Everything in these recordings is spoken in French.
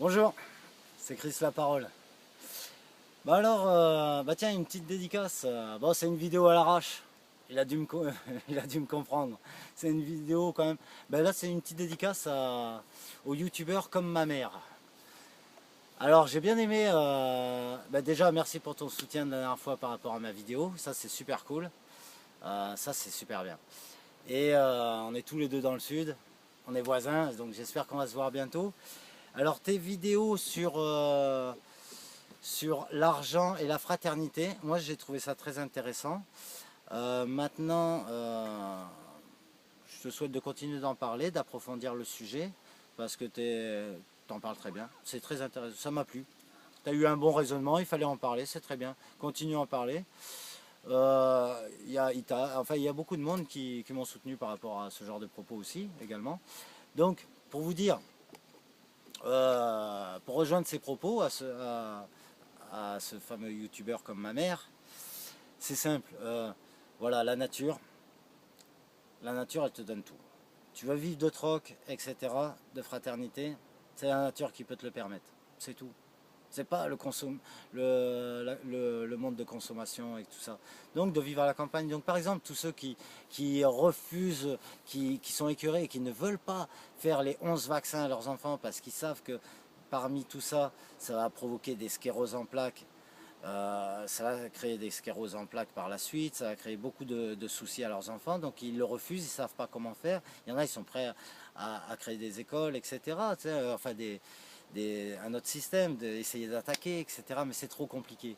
Bonjour, c'est Chris la parole. Tiens, une petite dédicace. Bon, c'est une vidéo à l'arrache. Il a dû me comprendre. C'est une vidéo quand même. Là, c'est une petite dédicace aux youtubeurs comme ma mère. Alors, j'ai bien aimé. Déjà, merci pour ton soutien de la dernière fois par rapport à ma vidéo. Ça, c'est super cool. Ça, c'est super bien. Et on est tous les deux dans le sud. On est voisins, donc j'espère qu'on va se voir bientôt. Alors, tes vidéos sur l'argent et la fraternité, moi j'ai trouvé ça très intéressant. Je te souhaite de continuer d'en parler, d'approfondir le sujet, parce que t'en parles très bien. C'est très intéressant, ça m'a plu. Tu as eu un bon raisonnement, il fallait en parler, c'est très bien. Continue à en parler. Il y a beaucoup de monde qui m'ont soutenu par rapport à ce genre de propos aussi, également. Donc, pour vous dire, pour rejoindre ces propos à ce fameux youtubeur comme ma mère, c'est simple. Voilà, la nature, elle te donne tout. Tu veux vivre de troc, etc., de fraternité, c'est la nature qui peut te le permettre. C'est tout. C'est pas le monde de consommation et tout ça. Donc de vivre à la campagne. Donc par exemple, tous ceux qui refusent, qui sont écœurés et qui ne veulent pas faire les 11 vaccins à leurs enfants parce qu'ils savent que parmi tout ça, ça va provoquer des scléroses en plaques. Ça va créer des scléroses en plaques par la suite, ça va créer beaucoup de soucis à leurs enfants, donc ils le refusent, ils ne savent pas comment faire. Il y en a, ils sont prêts à créer des écoles, etc. Tu sais, enfin un autre système, d'essayer d'attaquer, etc. Mais c'est trop compliqué.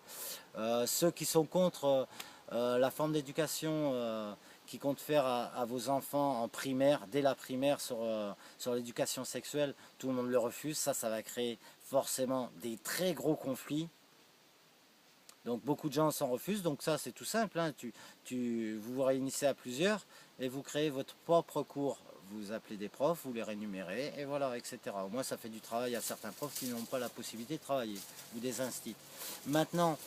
Ceux qui sont contre la forme d'éducation qui compte faire à vos enfants en primaire, dès la primaire, sur l'éducation sexuelle, tout le monde le refuse. Ça va créer forcément des très gros conflits. Donc beaucoup de gens s'en refusent, donc ça c'est tout simple, hein. Vous vous réunissez à plusieurs et vous créez votre propre cours. Vous appelez des profs, vous les rémunérez, et voilà, etc. Au moins ça fait du travail à certains profs qui n'ont pas la possibilité de travailler, ou des instituts. Maintenant,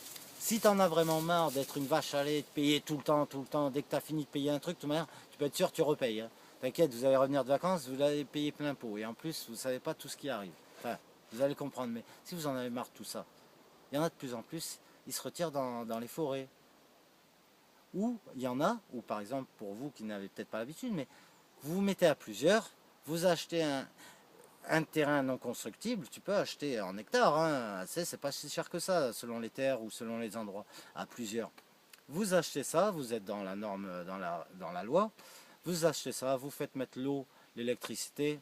si tu en as vraiment marre d'être une vache à lait, de payer tout le temps, dès que tu as fini de payer un truc, de toute manière, tu peux être sûr que tu repayes, hein. T'inquiète, vous allez revenir de vacances, vous allez payer plein pot, et en plus, vous ne savez pas tout ce qui arrive. Enfin, vous allez comprendre, mais si vous en avez marre de tout ça, il y en a de plus en plus, ils se retirent dans les forêts. Ou il y en a, ou par exemple pour vous qui n'avez peut-être pas l'habitude, mais vous vous mettez à plusieurs, vous achetez un terrain non constructible, tu peux acheter en hectare, hein, c'est pas si cher que ça, selon les terres ou selon les endroits, à plusieurs. Vous achetez ça, vous êtes dans la norme, dans la loi, vous achetez ça, vous faites mettre l'eau, l'électricité,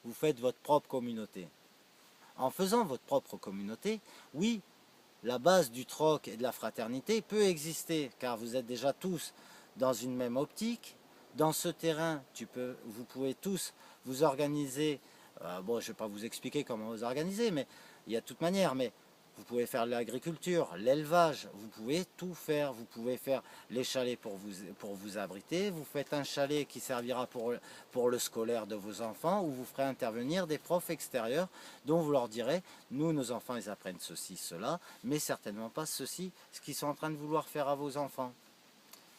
vous faites votre propre communauté. En faisant votre propre communauté, oui, la base du troc et de la fraternité peut exister, car vous êtes déjà tous dans une même optique. Dans ce terrain, vous pouvez tous vous organiser. Bon, je ne vais pas vous expliquer comment vous organiser, mais il y a de toute manière. Mais vous pouvez faire l'agriculture, l'élevage, vous pouvez tout faire. Vous pouvez faire les chalets pour vous abriter. Vous faites un chalet qui servira pour le scolaire de vos enfants, où vous ferez intervenir des profs extérieurs dont vous leur direz, nous, nos enfants, ils apprennent ceci, cela, mais certainement pas ceci, ce qu'ils sont en train de vouloir faire à vos enfants.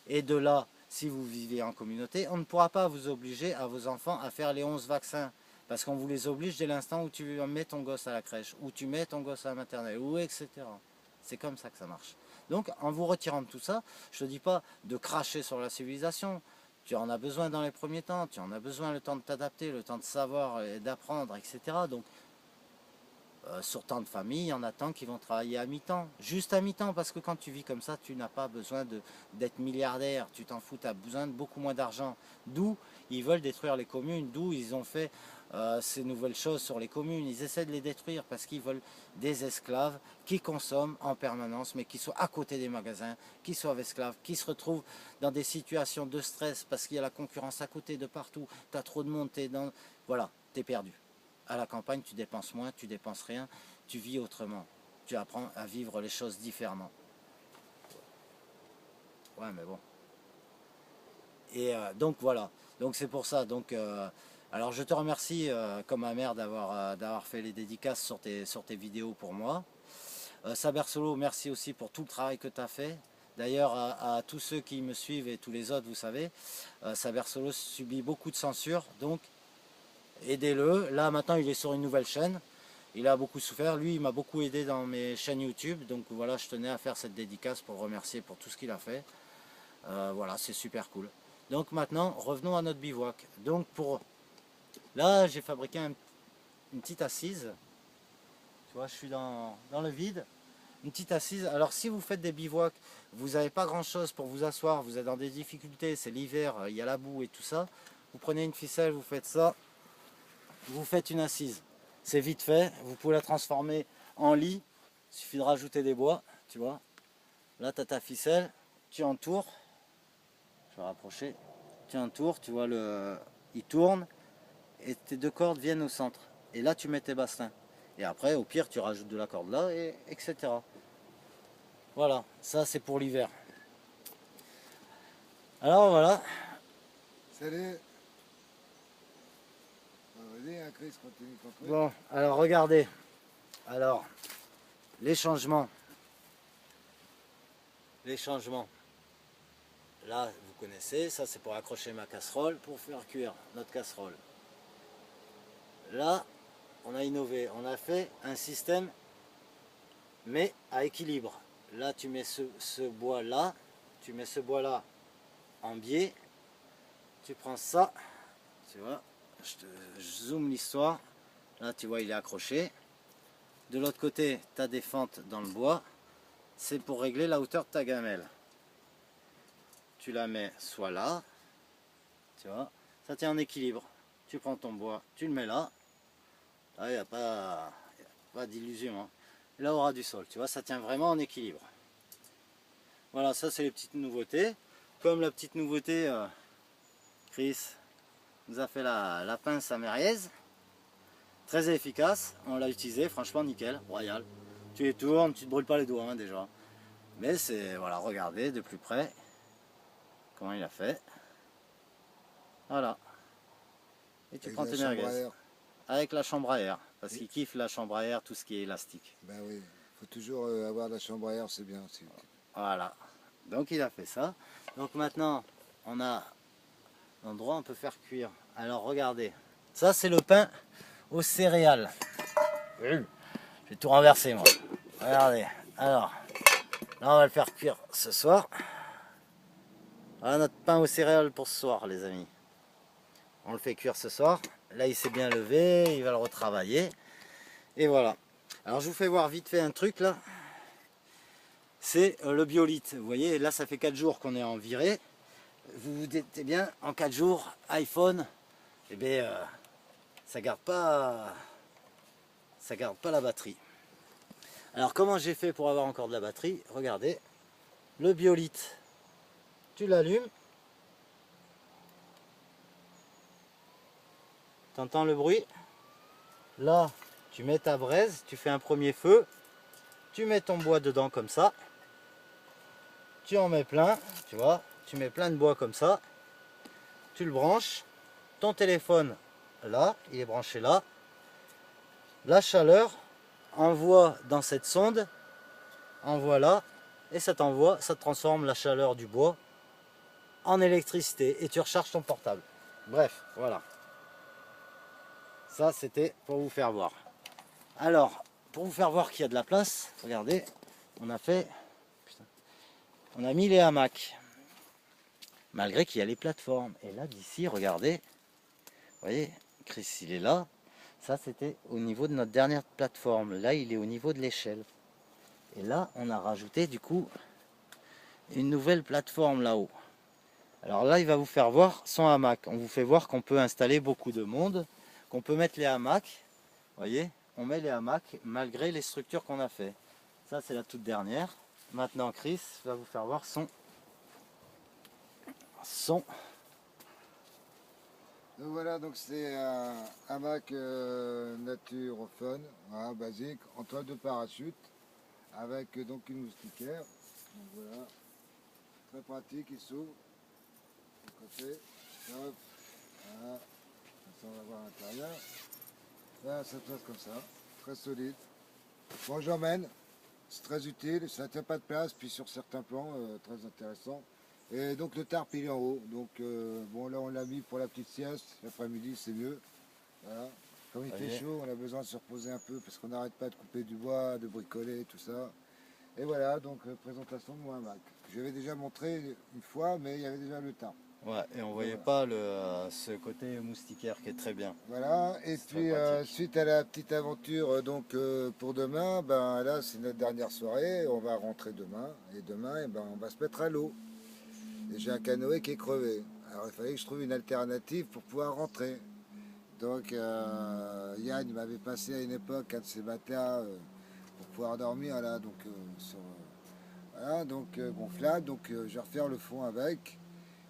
Et de là, si vous vivez en communauté, on ne pourra pas vous obliger à vos enfants à faire les 11 vaccins. Parce qu'on vous les oblige dès l'instant où tu mets ton gosse à la crèche, où tu mets ton gosse à la maternelle, ou etc. C'est comme ça que ça marche. Donc, en vous retirant de tout ça, je ne te dis pas de cracher sur la civilisation. Tu en as besoin dans les premiers temps, tu en as besoin le temps de t'adapter, le temps de savoir et d'apprendre, etc. Donc, sur tant de familles, il y en a tant qui vont travailler à mi-temps. Juste à mi-temps, parce que quand tu vis comme ça, tu n'as pas besoin d'être milliardaire. Tu t'en fous, tu as besoin de beaucoup moins d'argent. D'où ils veulent détruire les communes, d'où ils ont fait ces nouvelles choses sur les communes. Ils essaient de les détruire parce qu'ils veulent des esclaves qui consomment en permanence, mais qui soient à côté des magasins, qui soient esclaves, qui se retrouvent dans des situations de stress parce qu'il y a la concurrence à côté de partout. Tu as trop de monde, voilà, tu es perdu. À la campagne, tu dépenses moins, tu dépenses rien, tu vis autrement. Tu apprends à vivre les choses différemment. Ouais, mais bon. Et donc voilà. Donc c'est pour ça. Alors je te remercie, comme ma mère, d'avoir fait les dédicaces sur tes vidéos pour moi. Saber Solo, merci aussi pour tout le travail que tu as fait. D'ailleurs, à tous ceux qui me suivent et tous les autres, vous savez, Saber subit beaucoup de censure. Donc aidez-le. Là, maintenant, il est sur une nouvelle chaîne. Il a beaucoup souffert. Lui, il m'a beaucoup aidé dans mes chaînes YouTube. Donc voilà, je tenais à faire cette dédicace pour le remercier pour tout ce qu'il a fait. Voilà, c'est super cool. Donc maintenant, revenons à notre bivouac. Donc là, j'ai fabriqué une petite assise. Tu vois, je suis dans le vide. Une petite assise. Alors si vous faites des bivouacs, vous n'avez pas grand chose pour vous asseoir, vous êtes dans des difficultés, c'est l'hiver, il y a la boue et tout ça. Vous prenez une ficelle, vous faites ça, vous faites une assise. C'est vite fait, vous pouvez la transformer en lit. Il suffit de rajouter des bois, tu vois. Là, tu as ta ficelle, tu entoures. Je vais rapprocher. Tu entoures, tu vois, il tourne et tes deux cordes viennent au centre. Et là, tu mets tes bastins. Et après, au pire, tu rajoutes de la corde là, etc. Voilà, ça c'est pour l'hiver. Alors voilà. Salut. Vas-y, hein, Chris, continue ton truc. Bon, alors regardez. Alors, les changements. Les changements. Là, vous connaissez, ça c'est pour accrocher ma casserole, pour faire cuire notre casserole. Là, on a innové, on a fait un système, mais à équilibre. Là, tu mets ce bois là, tu mets ce bois là en biais, tu prends ça, tu vois, je zoome l'histoire, là tu vois il est accroché. De l'autre côté, tu as des fentes dans le bois, c'est pour régler la hauteur de ta gamelle. Tu la mets soit là, tu vois, ça tient en équilibre. Tu prends ton bois, tu le mets là, il n'y a pas d'illusion. Hein. Là, on aura du sol, tu vois, ça tient vraiment en équilibre. Voilà, ça c'est les petites nouveautés. Comme la petite nouveauté, Chris nous a fait la pince à merguez. Très efficace, on l'a utilisé, franchement nickel, royal. Tu les tournes, tu ne te brûles pas les doigts hein, déjà. Mais c'est, voilà, regardez de plus près comment il a fait. Voilà. Et tu prends tes merguez. Avec la chambre à air, parce qu'il kiffe la chambre à air, tout ce qui est élastique. Ben oui, il faut toujours avoir la chambre à air, c'est bien aussi. Voilà. Donc il a fait ça. Donc maintenant, on a l'endroit où on peut faire cuire. Alors regardez, ça c'est le pain aux céréales. Je vais tout renverser moi. Regardez. Alors, là on va le faire cuire ce soir. Voilà notre pain aux céréales pour ce soir les amis. On le fait cuire ce soir. Là il s'est bien levé, il va le retravailler. Et voilà. Alors je vous fais voir vite fait un truc là. C'est le biolite. Vous voyez, là ça fait 4 jours qu'on est en virée. Vous vous dites bien, en 4 jours, iPhone, eh bien, ça garde pas la batterie. Alors comment j'ai fait pour avoir encore de la batterie? Regardez, le biolite, tu l'allumes. T'entends le bruit? Là, tu mets ta braise, tu fais un premier feu, tu mets ton bois dedans comme ça, tu en mets plein, tu vois, tu mets plein de bois comme ça, tu le branches, ton téléphone là, il est branché là, la chaleur envoie dans cette sonde, envoie là, et ça te transforme la chaleur du bois en électricité et tu recharges ton portable. Bref, voilà. Ça c'était pour vous faire voir. Alors, pour vous faire voir qu'il y a de la place, regardez, on a fait, on a mis les hamacs, malgré qu'il y a les plateformes. Et là d'ici, regardez, vous voyez, Chris il est là. Ça c'était au niveau de notre dernière plateforme. Là il est au niveau de l'échelle. Et là on a rajouté du coup une nouvelle plateforme là-haut. Alors là il va vous faire voir son hamac. On vous fait voir qu'on peut installer beaucoup de monde, qu'on peut mettre les hamacs. Vous voyez, on met les hamacs malgré les structures qu'on a fait. Ça c'est la toute dernière. Maintenant Chris va vous faire voir son Donc voilà, donc c'est un hamac nature fun, voilà, basique, en toile de parachute, avec donc une moustiquaire. Donc voilà, très pratique, il s'ouvre, de côté, hop, voilà, ça on va voir à l'intérieur. Là, ça se passe comme ça, très solide. Bon, j'emmène, c'est très utile, ça ne tient pas de place, puis sur certains plans, très intéressant. Et donc le tarp il est en haut, donc bon là on l'a mis pour la petite sieste, l'après-midi c'est mieux. Voilà. Comme il Ça fait y est. chaud, on a besoin de se reposer un peu parce qu'on n'arrête pas de couper du bois, de bricoler, tout ça. Et voilà, donc présentation de mon hamac. Je l'avais déjà montré une fois, mais il y avait déjà le temps. Ouais, et on voyait voilà. pas ce côté moustiquaire qui est très bien. Voilà, et C'est très puis pratique. suite à la petite aventure pour demain, ben là c'est notre dernière soirée, on va rentrer demain, et demain eh ben, on va se mettre à l'eau. Et j'ai un canoë qui est crevé. Alors il fallait que je trouve une alternative pour pouvoir rentrer. Donc Yann il m'avait passé à une époque un de ces matelas pour pouvoir dormir là, donc voilà, donc gonflable, donc je vais refaire le fond avec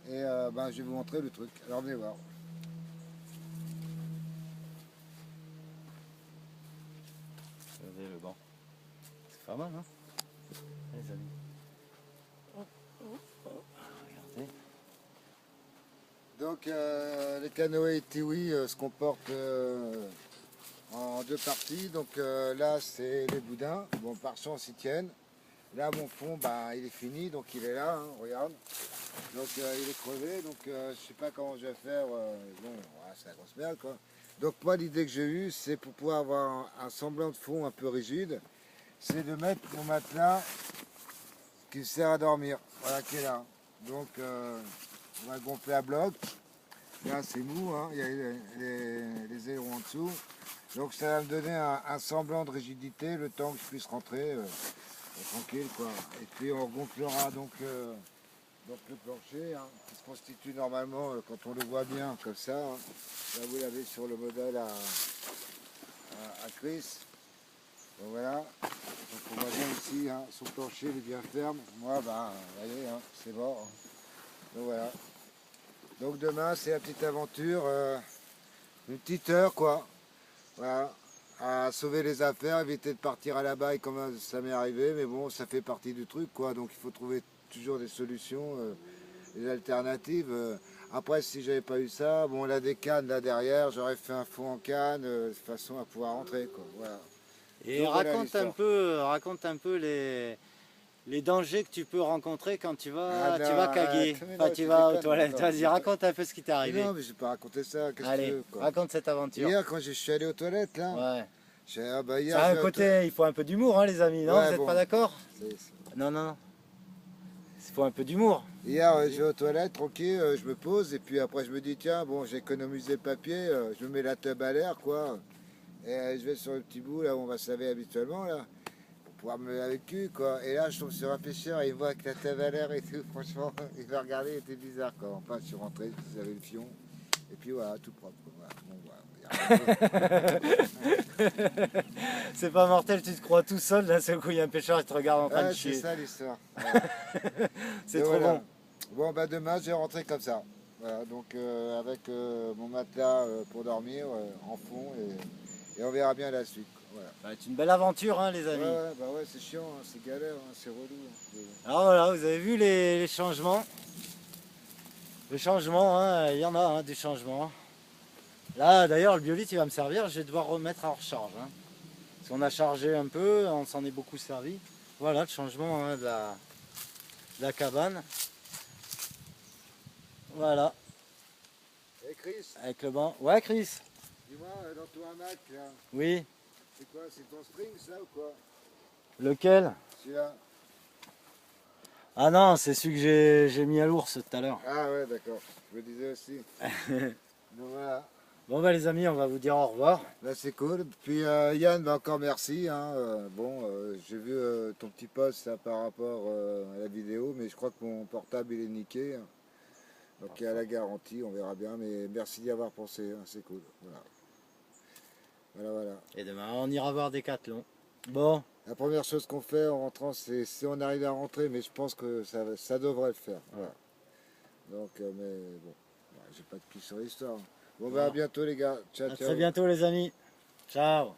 et ben, je vais vous montrer le truc. Alors venez voir. Regardez le banc. C'est pas mal, hein, les amis. Regardez. Donc le canoë Tiwi se comporte en deux parties. Donc là c'est les boudins, bon par chance ils tiennent. Là mon fond bah, il est fini, donc il est là, hein, regarde. Donc il est crevé, donc je sais pas comment je vais faire. Bon, voilà, c'est la grosse merde quoi. Donc moi l'idée que j'ai eue, c'est pour pouvoir avoir un semblant de fond un peu rigide, c'est de mettre mon matelas qui sert à dormir. Voilà qui est là. Donc on va le gonfler à bloc. Là c'est mou, hein, il y a les ailerons en dessous. Donc ça va me donner un semblant de rigidité le temps que je puisse rentrer tranquille quoi. Et puis on gonflera donc le plancher hein, qui se constitue normalement quand on le voit bien comme ça. Hein. Là vous l'avez sur le modèle à Chris. Donc voilà. Donc on voit bien ici, hein, son plancher il est bien ferme. Moi bah vous voyez, hein, c'est mort. Hein. Donc voilà. Donc demain c'est la petite aventure, une petite heure quoi. Voilà. À sauver les affaires, éviter de partir à la baille comme ça m'est arrivé, mais bon ça fait partie du truc quoi. Donc il faut trouver toujours des solutions, des alternatives. Après si j'avais pas eu ça, bon là des cannes là derrière, j'aurais fait un fond en canne de façon à pouvoir rentrer quoi. Voilà. Et Donc, voilà raconte un peu les dangers que tu peux rencontrer quand tu Ah vas non, caguer, mais enfin non, tu tu vas aux déconnes, toilettes. non. Vas-y, raconte un peu ce qui t'est Mais arrivé. non mais je vais pas raconter ça, qu'est-ce que tu Allez, veux quoi. raconte cette aventure. Hier quand je suis allé aux toilettes là, Ouais. ah bah hier Ça a je un vais aux côté, il faut un peu d'humour, hein, les amis, non? Ouais, Vous n'êtes bon. pas d'accord? C'est- Non, non, non. Il faut un peu d'humour. Hier, je vais aux toilettes, tranquille, je me pose, et puis après je me dis, tiens, bon, j'ai économisé le papier, je me mets la tub à l'air, quoi. Et je vais sur le petit bout, là où on va se laver habituellement, là, pour pouvoir me laver le cul, quoi. Et là, je tombe sur un pêcheur, il me voit avec la tub à l'air et tout, franchement, il m'a regardé, il était bizarre, quoi. Enfin, je suis rentré, j'avais le fion, et puis voilà, tout propre, quoi. Voilà. Bon, voilà. C'est pas mortel, tu te crois tout seul, d'un seul coup il y a un pêcheur qui te regarde en train de Ouais, c'est chier. ça l'histoire. Voilà. C'est Et trop voilà. bon. Bon, bah demain, je vais rentrer comme ça. Voilà, donc avec mon matelas pour dormir en fond et on verra bien la suite. Quoi. Voilà. Ça va être une belle aventure, hein, les Ouais, amis. ouais, bah ouais, c'est chiant, hein, c'est galère, hein, c'est relou. Hein. Alors voilà, vous avez vu les changements. Le changement, hein, il y en a hein, des changements. Là d'ailleurs le biolite il va me servir, je vais devoir remettre en recharge. Hein. Parce qu'on a chargé un peu, on s'en est beaucoup servi. Voilà le changement hein, de la cabane. Voilà, Et Chris, avec le banc. Ouais Chris? dis-moi, dans ton hamac, là, Oui. c'est quoi, c'est ton string, ça, ou quoi? Lequel? Celui-là? Ah non, c'est celui que j'ai mis à l'ours tout à l'heure. Ah ouais, d'accord, je me disais aussi. Donc voilà. Bon bah les amis, on va vous dire au revoir. Là c'est cool. Puis Yann, bah, encore merci. Hein. Bon, j'ai vu ton petit post là, par rapport à la vidéo, mais je crois que mon portable il est niqué. Hein. Donc il y a la garantie, on verra bien. Mais merci d'y avoir pensé, hein. C'est cool. Voilà. Voilà, voilà. Et demain on ira voir Decathlon. Bon, La première chose qu'on fait en rentrant, c'est si on arrive à rentrer, mais je pense que ça devrait le faire. Voilà. Donc, mais bon, j'ai pas de piste sur l'histoire. Bon, bah à bientôt les gars. Ciao, à ciao. très bientôt les amis. Ciao.